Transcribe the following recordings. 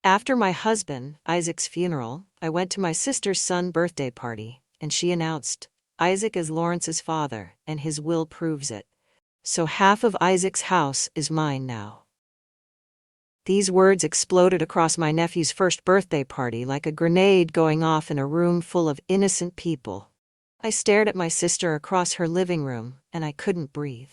After my husband, Isaac's funeral, I went to my sister's son's birthday party, and she announced, Isaac is Lawrence's father, and his will proves it. So half of Isaac's house is mine now. These words exploded across my nephew's first birthday party like a grenade going off in a room full of innocent people. I stared at my sister across her living room, and I couldn't breathe.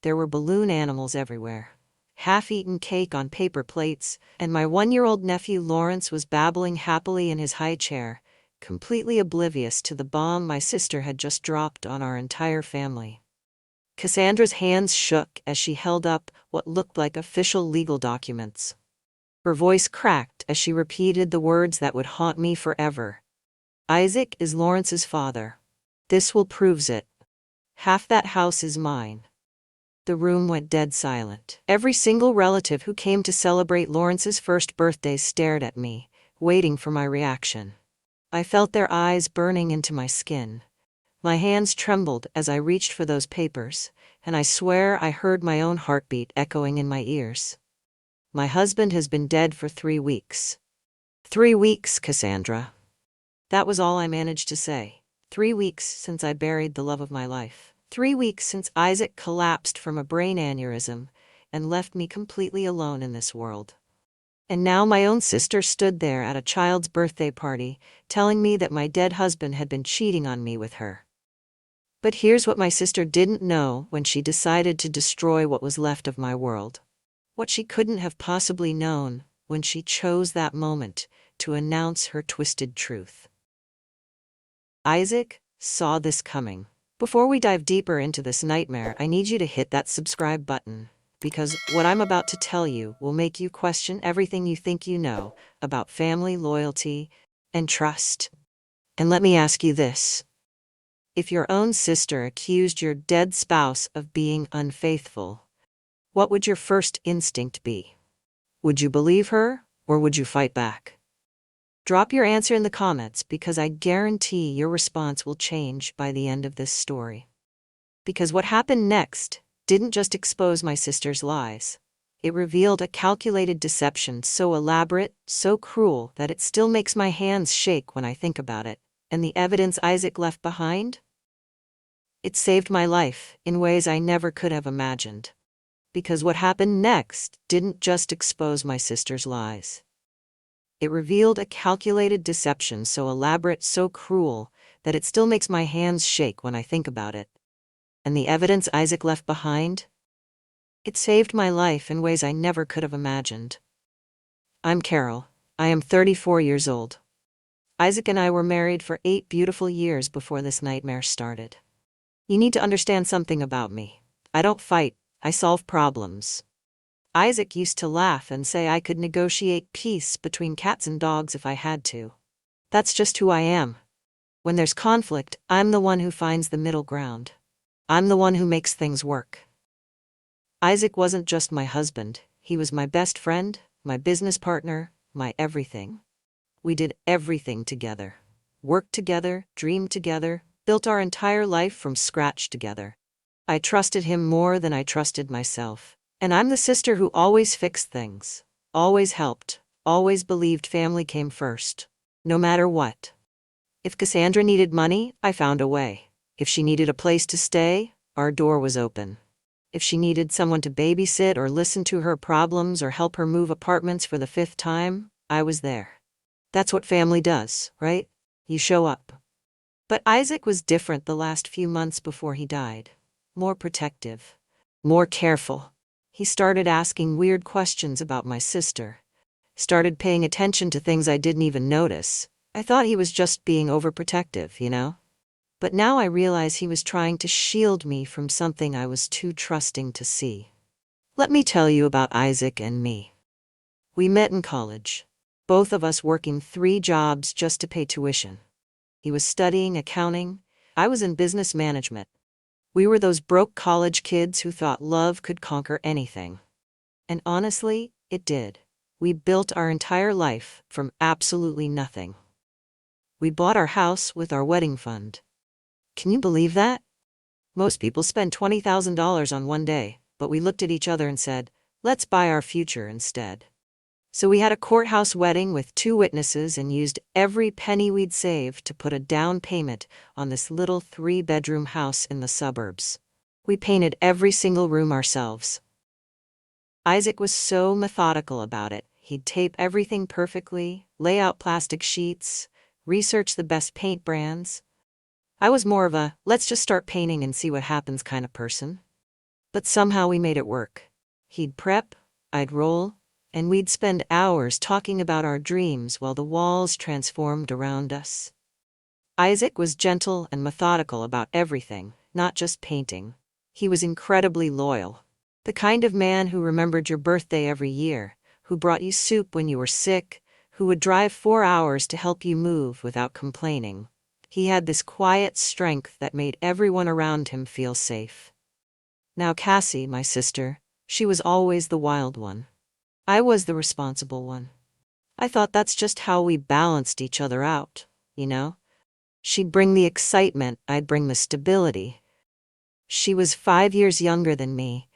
There were balloon animals everywhere, half-eaten cake on paper plates, and my 1-year-old nephew Lawrence was babbling happily in his high chair, completely oblivious to the bomb my sister had just dropped on our entire family. Cassandra's hands shook as she held up what looked like official legal documents. Her voice cracked as she repeated the words that would haunt me forever. Isaac is Lawrence's father. This will proves it. Half that house is mine. The room went dead silent. Every single relative who came to celebrate Lawrence's first birthday stared at me, waiting for my reaction. I felt their eyes burning into my skin. My hands trembled as I reached for those papers, and I swear I heard my own heartbeat echoing in my ears. My husband has been dead for 3 weeks. 3 weeks, Cassandra. That was all I managed to say. 3 weeks since I buried the love of my life. 3 weeks since Isaac collapsed from a brain aneurysm and left me completely alone in this world. And now my own sister stood there at a child's birthday party, telling me that my dead husband had been cheating on me with her. But here's what my sister didn't know when she decided to destroy what was left of my world. What she couldn't have possibly known when she chose that moment to announce her twisted truth. Isaac saw this coming. Before we dive deeper into this nightmare, I need you to hit that subscribe button, because what I'm about to tell you will make you question everything you think you know about family, loyalty, and trust. And let me ask you this. If your own sister accused your dead spouse of being unfaithful, what would your first instinct be? Would you believe her, or would you fight back? Drop your answer in the comments, because I guarantee your response will change by the end of this story. Because what happened next didn't just expose my sister's lies. It revealed a calculated deception so elaborate, so cruel, that it still makes my hands shake when I think about it. And the evidence Isaac left behind? It saved my life in ways I never could have imagined. Because what happened next didn't just expose my sister's lies. It revealed a calculated deception so elaborate, so cruel, that it still makes my hands shake when I think about it. And the evidence Isaac left behind? It saved my life in ways I never could have imagined. I'm Carol. I am 34 years old. Isaac and I were married for 8 beautiful years before this nightmare started. You need to understand something about me. I don't fight, I solve problems. Isaac used to laugh and say I could negotiate peace between cats and dogs if I had to. That's just who I am. When there's conflict, I'm the one who finds the middle ground. I'm the one who makes things work. Isaac wasn't just my husband, he was my best friend, my business partner, my everything. We did everything together. Worked together, dreamed together, built our entire life from scratch together. I trusted him more than I trusted myself. And I'm the sister who always fixed things, always helped, always believed family came first, no matter what. If Cassandra needed money, I found a way. If she needed a place to stay, our door was open. If she needed someone to babysit or listen to her problems or help her move apartments for the 5th time, I was there. That's what family does, right? You show up. But Isaac was different the last few months before he died. More protective. More careful. He started asking weird questions about my sister. Started paying attention to things I didn't even notice. I thought he was just being overprotective, you know? But now I realize he was trying to shield me from something I was too trusting to see. Let me tell you about Isaac and me. We met in college. Both of us working 3 jobs just to pay tuition. He was studying accounting. I was in business management. We were those broke college kids who thought love could conquer anything. And honestly, it did. We built our entire life from absolutely nothing. We bought our house with our wedding fund. Can you believe that? Most people spend $20,000 on one day, but we looked at each other and said, let's buy our future instead. So we had a courthouse wedding with 2 witnesses and used every penny we'd saved to put a down payment on this little 3-bedroom house in the suburbs. We painted every single room ourselves. Isaac was so methodical about it. He'd tape everything perfectly, lay out plastic sheets, research the best paint brands. I was more of a, let's just start painting and see what happens kind of person. But somehow we made it work. He'd prep, I'd roll, and we'd spend hours talking about our dreams while the walls transformed around us. Isaac was gentle and methodical about everything, not just painting. He was incredibly loyal. The kind of man who remembered your birthday every year, who brought you soup when you were sick, who would drive 4 hours to help you move without complaining. He had this quiet strength that made everyone around him feel safe. Now Cassie, my sister, she was always the wild one. I was the responsible one. I thought that's just how we balanced each other out, you know? She'd bring the excitement, I'd bring the stability. She was 5 years younger than me,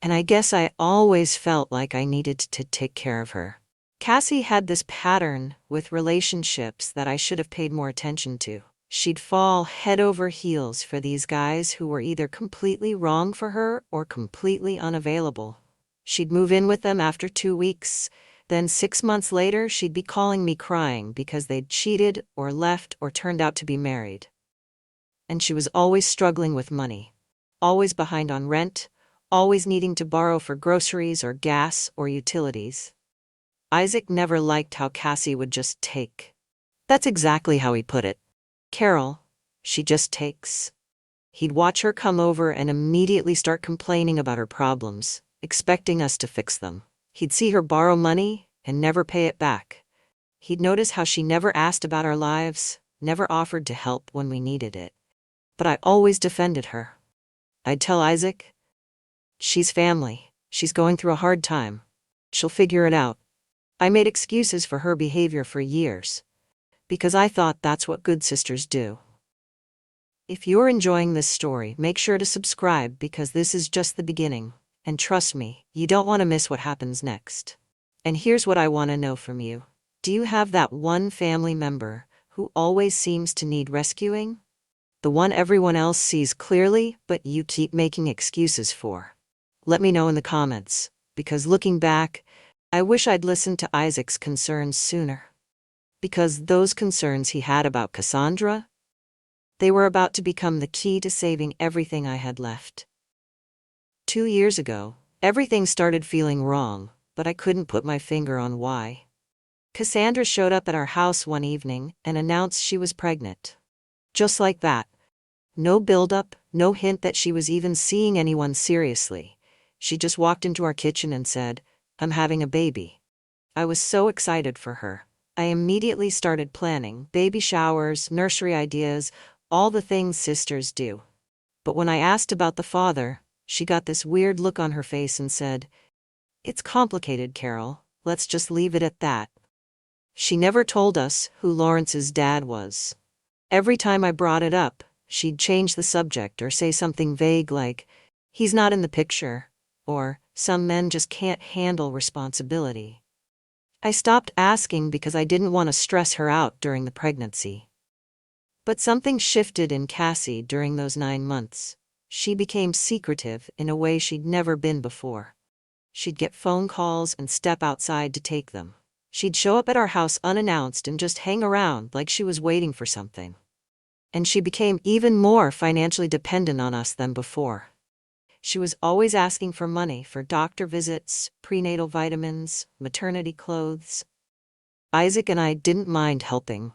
and I guess I always felt like I needed to take care of her. Cassie had this pattern with relationships that I should have paid more attention to. She'd fall head over heels for these guys who were either completely wrong for her or completely unavailable. She'd move in with them after 2 weeks, then 6 months later she'd be calling me crying because they'd cheated or left or turned out to be married. And she was always struggling with money, always behind on rent, always needing to borrow for groceries or gas or utilities. Isaac never liked how Cassie would just take. That's exactly how he put it. Carol, she just takes. He'd watch her come over and immediately start complaining about her problems, expecting us to fix them. He'd see her borrow money and never pay it back. He'd notice how she never asked about our lives, never offered to help when we needed it. But I always defended her. I'd tell Isaac, she's family. She's going through a hard time. She'll figure it out. I made excuses for her behavior for years, because I thought that's what good sisters do. If you're enjoying this story, make sure to subscribe because this is just the beginning. And trust me, you don't want to miss what happens next. And here's what I want to know from you. Do you have that one family member who always seems to need rescuing? The one everyone else sees clearly, but you keep making excuses for? Let me know in the comments, because looking back, I wish I'd listened to Isaac's concerns sooner. Because those concerns he had about Cassandra, they were about to become the key to saving everything I had left. 2 years ago, everything started feeling wrong, but I couldn't put my finger on why. Cassandra showed up at our house one evening and announced she was pregnant. Just like that. No build-up, no hint that she was even seeing anyone seriously. She just walked into our kitchen and said, "I'm having a baby." I was so excited for her. I immediately started planning baby showers, nursery ideas, all the things sisters do. But when I asked about the father, she got this weird look on her face and said, "It's complicated, Carol. Let's just leave it at that." She never told us who Lawrence's dad was. Every time I brought it up, she'd change the subject or say something vague like, "He's not in the picture," or "Some men just can't handle responsibility." I stopped asking because I didn't want to stress her out during the pregnancy. But something shifted in Cassie during those 9 months. She became secretive in a way she'd never been before. She'd get phone calls and step outside to take them. She'd show up at our house unannounced and just hang around like she was waiting for something. And she became even more financially dependent on us than before. She was always asking for money for doctor visits, prenatal vitamins, maternity clothes. Isaac and I didn't mind helping,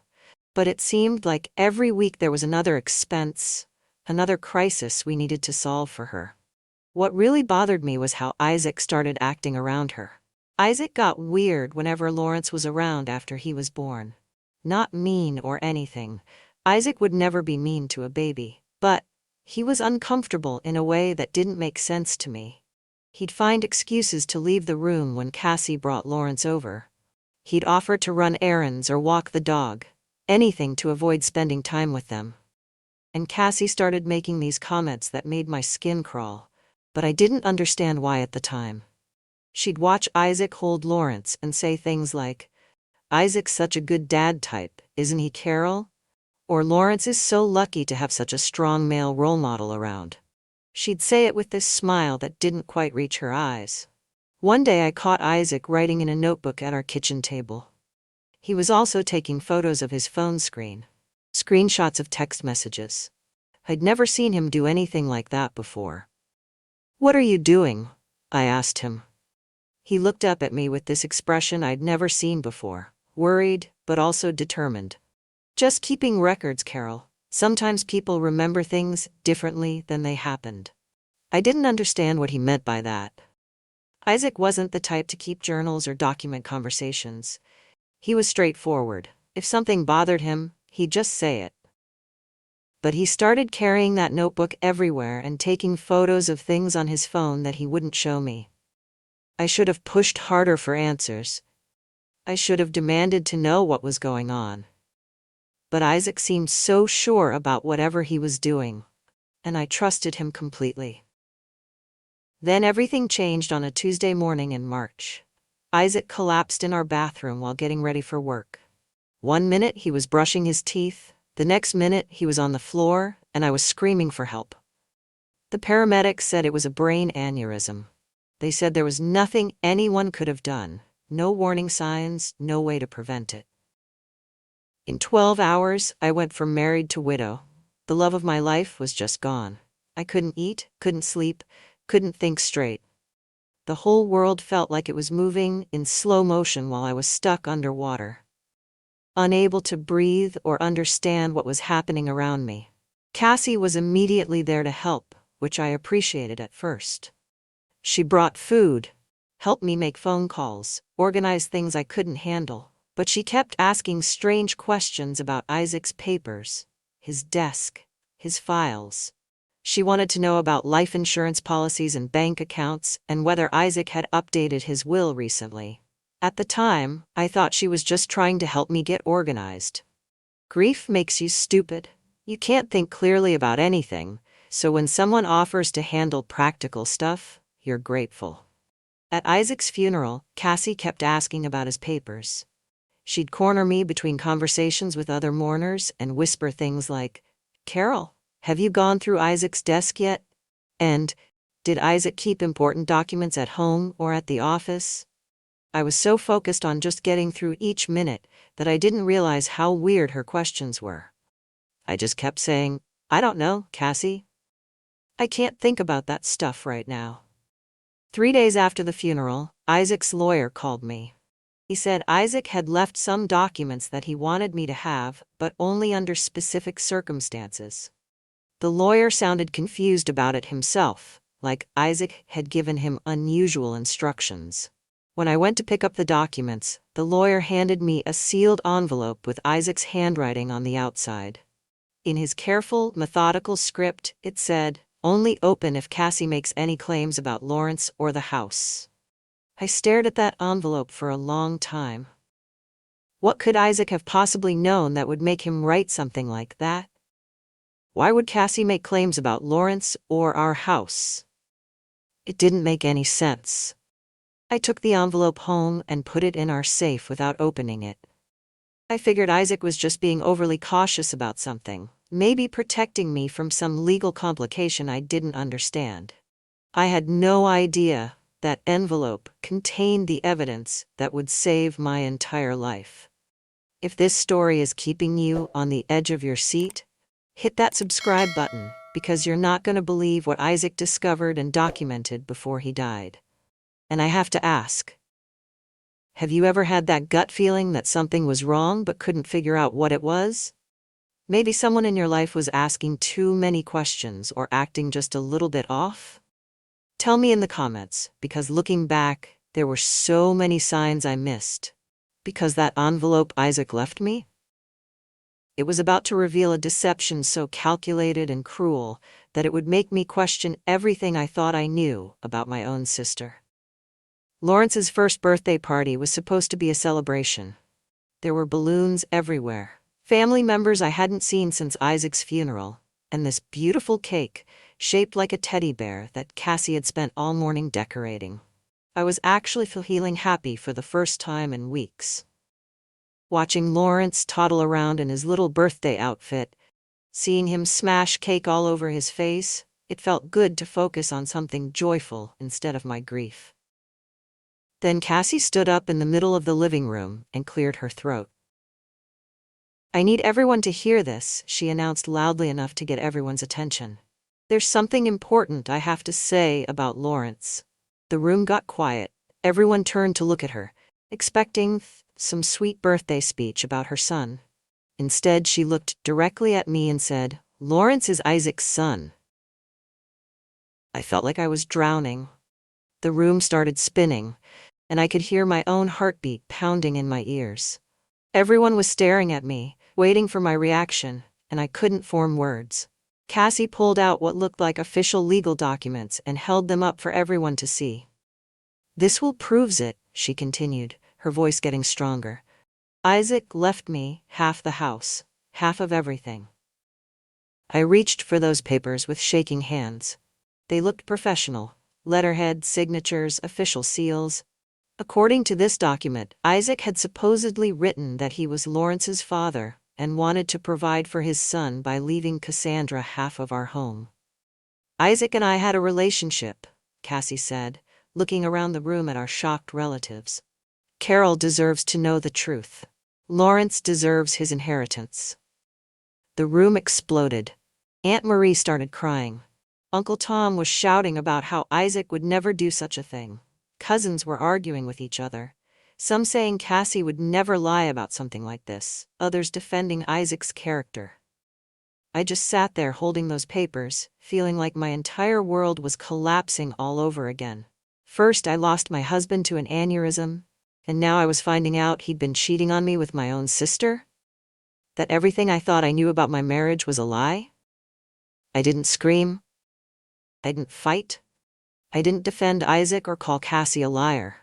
but it seemed like every week there was another expense, another crisis we needed to solve for her. What really bothered me was how Isaac started acting around her. Isaac got weird whenever Lawrence was around after he was born. Not mean or anything. Isaac would never be mean to a baby, but he was uncomfortable in a way that didn't make sense to me. He'd find excuses to leave the room when Cassie brought Lawrence over. He'd offer to run errands or walk the dog, anything to avoid spending time with them. And Cassie started making these comments that made my skin crawl, but I didn't understand why at the time. She'd watch Isaac hold Lawrence and say things like, "Isaac's such a good dad type, isn't he, Carol?" Or "Lawrence is so lucky to have such a strong male role model around." She'd say it with this smile that didn't quite reach her eyes. One day I caught Isaac writing in a notebook at our kitchen table. He was also taking photos of his phone screen, screenshots of text messages. I'd never seen him do anything like that before. "What are you doing?" I asked him. He looked up at me with this expression I'd never seen before, worried, but also determined. "Just keeping records, Carol. Sometimes people remember things differently than they happened." I didn't understand what he meant by that. Isaac wasn't the type to keep journals or document conversations. He was straightforward. If something bothered him, he'd just say it. But he started carrying that notebook everywhere and taking photos of things on his phone that he wouldn't show me. I should have pushed harder for answers. I should have demanded to know what was going on. But Isaac seemed so sure about whatever he was doing, and I trusted him completely. Then everything changed on a Tuesday morning in March. Isaac collapsed in our bathroom while getting ready for work. One minute he was brushing his teeth, the next minute he was on the floor, and I was screaming for help. The paramedics said it was a brain aneurysm. They said there was nothing anyone could have done, no warning signs, no way to prevent it. In 12 hours, I went from married to widow. The love of my life was just gone. I couldn't eat, couldn't sleep, couldn't think straight. The whole world felt like it was moving in slow motion while I was stuck underwater, unable to breathe or understand what was happening around me. Cassie was immediately there to help, which I appreciated at first. She brought food, helped me make phone calls, organized things I couldn't handle, but she kept asking strange questions about Isaac's papers, his desk, his files. She wanted to know about life insurance policies and bank accounts, and whether Isaac had updated his will recently. At the time, I thought she was just trying to help me get organized. Grief makes you stupid. You can't think clearly about anything, so when someone offers to handle practical stuff, you're grateful. At Isaac's funeral, Cassie kept asking about his papers. She'd corner me between conversations with other mourners and whisper things like, "Carol, have you gone through Isaac's desk yet?" And, "Did Isaac keep important documents at home or at the office?" I was so focused on just getting through each minute that I didn't realize how weird her questions were. I just kept saying, "I don't know, Cassie. I can't think about that stuff right now." 3 days after the funeral, Isaac's lawyer called me. He said Isaac had left some documents that he wanted me to have, but only under specific circumstances. The lawyer sounded confused about it himself, like Isaac had given him unusual instructions. When I went to pick up the documents, the lawyer handed me a sealed envelope with Isaac's handwriting on the outside. In his careful, methodical script, it said, "Only open if Cassie makes any claims about Lawrence or the house." I stared at that envelope for a long time. What could Isaac have possibly known that would make him write something like that? Why would Cassie make claims about Lawrence or our house? It didn't make any sense. I took the envelope home and put it in our safe without opening it. I figured Isaac was just being overly cautious about something, maybe protecting me from some legal complication I didn't understand. I had no idea that envelope contained the evidence that would save my entire life. If this story is keeping you on the edge of your seat, hit that subscribe button, because you're not going to believe what Isaac discovered and documented before he died. And I have to ask, have you ever had that gut feeling that something was wrong but couldn't figure out what it was? Maybe someone in your life was asking too many questions or acting just a little bit off? Tell me in the comments, because looking back, there were so many signs I missed. Because that envelope Isaac left me? It was about to reveal a deception so calculated and cruel that it would make me question everything I thought I knew about my own sister. Lawrence's first birthday party was supposed to be a celebration. There were balloons everywhere, family members I hadn't seen since Isaac's funeral, and this beautiful cake, shaped like a teddy bear that Cassie had spent all morning decorating. I was actually feeling happy for the first time in weeks. Watching Lawrence toddle around in his little birthday outfit, seeing him smash cake all over his face, it felt good to focus on something joyful instead of my grief. Then Cassie stood up in the middle of the living room and cleared her throat. "I need everyone to hear this," she announced loudly enough to get everyone's attention. "There's something important I have to say about Lawrence." The room got quiet. Everyone turned to look at her, expecting some sweet birthday speech about her son. Instead, she looked directly at me and said, "Lawrence is Isaac's son." I felt like I was drowning. The room started spinning, and I could hear my own heartbeat pounding in my ears. Everyone was staring at me, waiting for my reaction, and I couldn't form words. Cassie pulled out what looked like official legal documents and held them up for everyone to see. "This will prove it," she continued, her voice getting stronger. "Isaac left me half the house, half of everything." I reached for those papers with shaking hands. They looked professional: letterhead, signatures, official seals. According to this document, Isaac had supposedly written that he was Lawrence's father and wanted to provide for his son by leaving Cassandra half of our home. "Isaac and I had a relationship," Cassie said, looking around the room at our shocked relatives. "Carol deserves to know the truth. Lawrence deserves his inheritance." The room exploded. Aunt Marie started crying. Uncle Tom was shouting about how Isaac would never do such a thing. Cousins were arguing with each other, some saying Cassie would never lie about something like this, others defending Isaac's character. I just sat there holding those papers, feeling like my entire world was collapsing all over again. First, I lost my husband to an aneurysm, and now I was finding out he'd been cheating on me with my own sister? That everything I thought I knew about my marriage was a lie? I didn't scream. I didn't fight. I didn't defend Isaac or call Cassie a liar.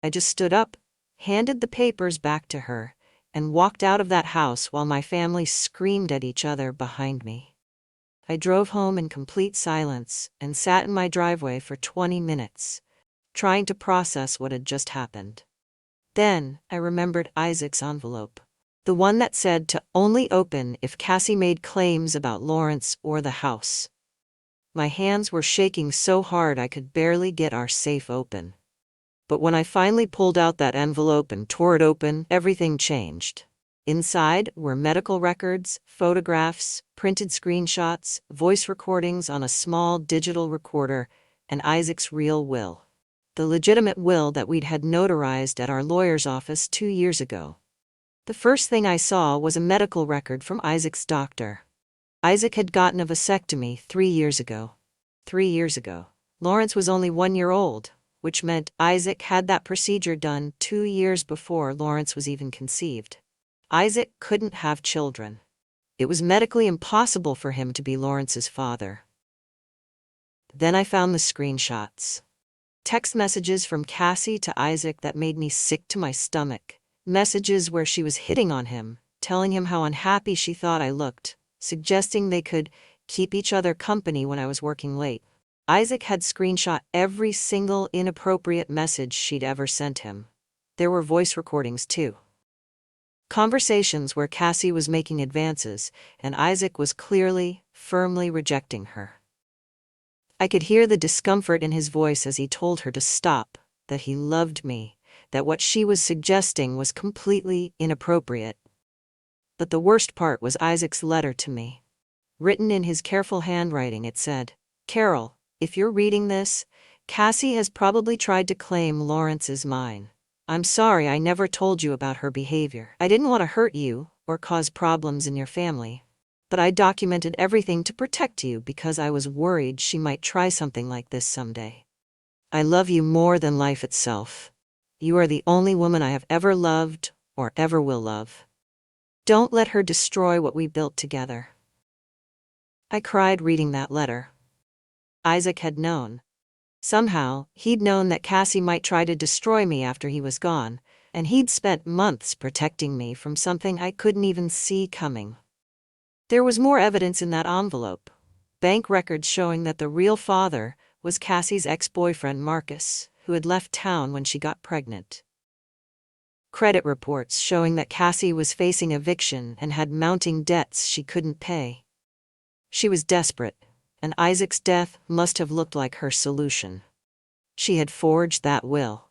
I just stood up, handed the papers back to her, and walked out of that house while my family screamed at each other behind me. I drove home in complete silence and sat in my driveway for 20 minutes, trying to process what had just happened. Then, I remembered Isaac's envelope, the one that said to only open if Cassie made claims about Lawrence or the house. My hands were shaking so hard I could barely get our safe open. But when I finally pulled out that envelope and tore it open, everything changed. Inside were medical records, photographs, printed screenshots, voice recordings on a small digital recorder, and Isaac's real will. The legitimate will that we'd had notarized at our lawyer's office 2 years ago. The first thing I saw was a medical record from Isaac's doctor. Isaac had gotten a vasectomy 3 years ago. 3 years ago. Lawrence was only 1 year old, which meant Isaac had that procedure done 2 years before Lawrence was even conceived. Isaac couldn't have children. It was medically impossible for him to be Lawrence's father. Then I found the screenshots. Text messages from Cassie to Isaac that made me sick to my stomach. Messages where she was hitting on him, telling him how unhappy she thought I looked, suggesting they could keep each other company when I was working late. Isaac had screenshot every single inappropriate message she'd ever sent him. There were voice recordings too. Conversations where Cassie was making advances, and Isaac was clearly, firmly rejecting her. I could hear the discomfort in his voice as he told her to stop, that he loved me, that what she was suggesting was completely inappropriate. But the worst part was Isaac's letter to me. Written in his careful handwriting, it said, "Carol, if you're reading this, Cassie has probably tried to claim Lawrence is mine. I'm sorry I never told you about her behavior. I didn't want to hurt you or cause problems in your family. But I documented everything to protect you because I was worried she might try something like this someday. I love you more than life itself. You are the only woman I have ever loved or ever will love. Don't let her destroy what we built together." I cried reading that letter. Isaac had known. Somehow, he'd known that Cassie might try to destroy me after he was gone, and he'd spent months protecting me from something I couldn't even see coming. There was more evidence in that envelope. Bank records showing that the real father was Cassie's ex-boyfriend Marcus, who had left town when she got pregnant. Credit reports showing that Cassie was facing eviction and had mounting debts she couldn't pay. She was desperate, and Isaac's death must have looked like her solution. She had forged that will.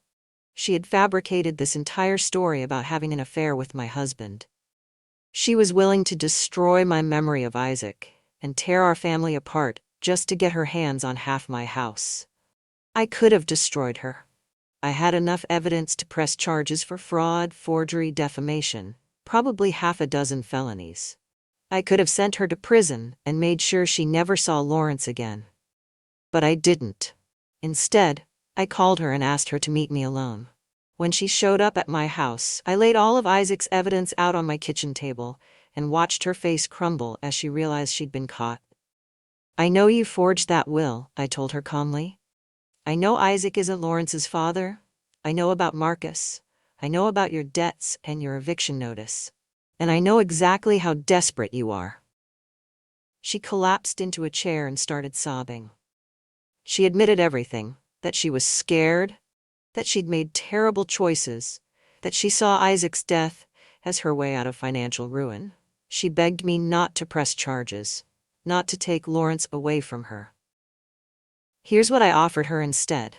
She had fabricated this entire story about having an affair with my husband. She was willing to destroy my memory of Isaac and tear our family apart just to get her hands on half my house. I could have destroyed her. I had enough evidence to press charges for fraud, forgery, defamation, probably half a dozen felonies. I could have sent her to prison and made sure she never saw Lawrence again. But I didn't. Instead, I called her and asked her to meet me alone. When she showed up at my house, I laid all of Isaac's evidence out on my kitchen table and watched her face crumble as she realized she'd been caught. "I know you forged that will," I told her calmly. "I know Isaac isn't Lawrence's father. I know about Marcus. I know about your debts and your eviction notice. And I know exactly how desperate you are." She collapsed into a chair and started sobbing. She admitted everything, that she was scared, that she'd made terrible choices, that she saw Isaac's death as her way out of financial ruin. She begged me not to press charges, not to take Lawrence away from her. Here's what I offered her instead: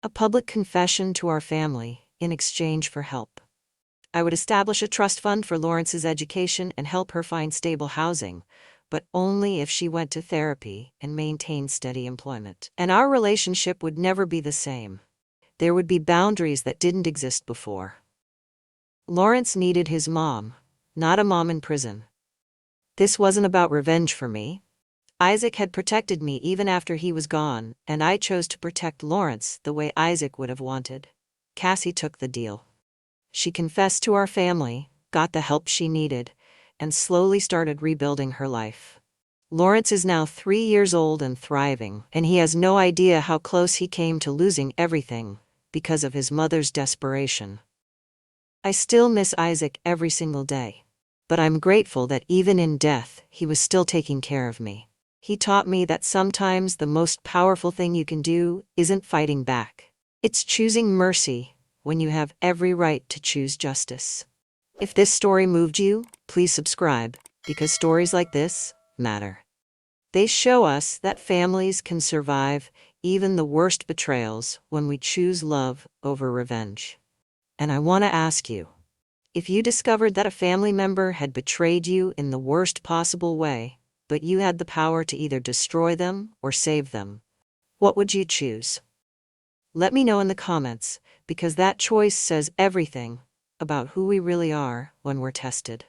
a public confession to our family in exchange for help. I would establish a trust fund for Lawrence's education and help her find stable housing, but only if she went to therapy and maintained steady employment. And our relationship would never be the same. There would be boundaries that didn't exist before. Lawrence needed his mom, not a mom in prison. This wasn't about revenge for me. Isaac had protected me even after he was gone, and I chose to protect Lawrence the way Isaac would have wanted. Cassie took the deal. She confessed to our family, got the help she needed, and slowly started rebuilding her life. Lawrence is now 3 years old and thriving, and he has no idea how close he came to losing everything because of his mother's desperation. I still miss Isaac every single day, but I'm grateful that even in death, he was still taking care of me. He taught me that sometimes the most powerful thing you can do isn't fighting back. It's choosing mercy when you have every right to choose justice. If this story moved you, please subscribe, because stories like this matter. They show us that families can survive even the worst betrayals when we choose love over revenge. And I want to ask you, if you discovered that a family member had betrayed you in the worst possible way, but you had the power to either destroy them or save them, what would you choose? Let me know in the comments, because that choice says everything about who we really are when we're tested.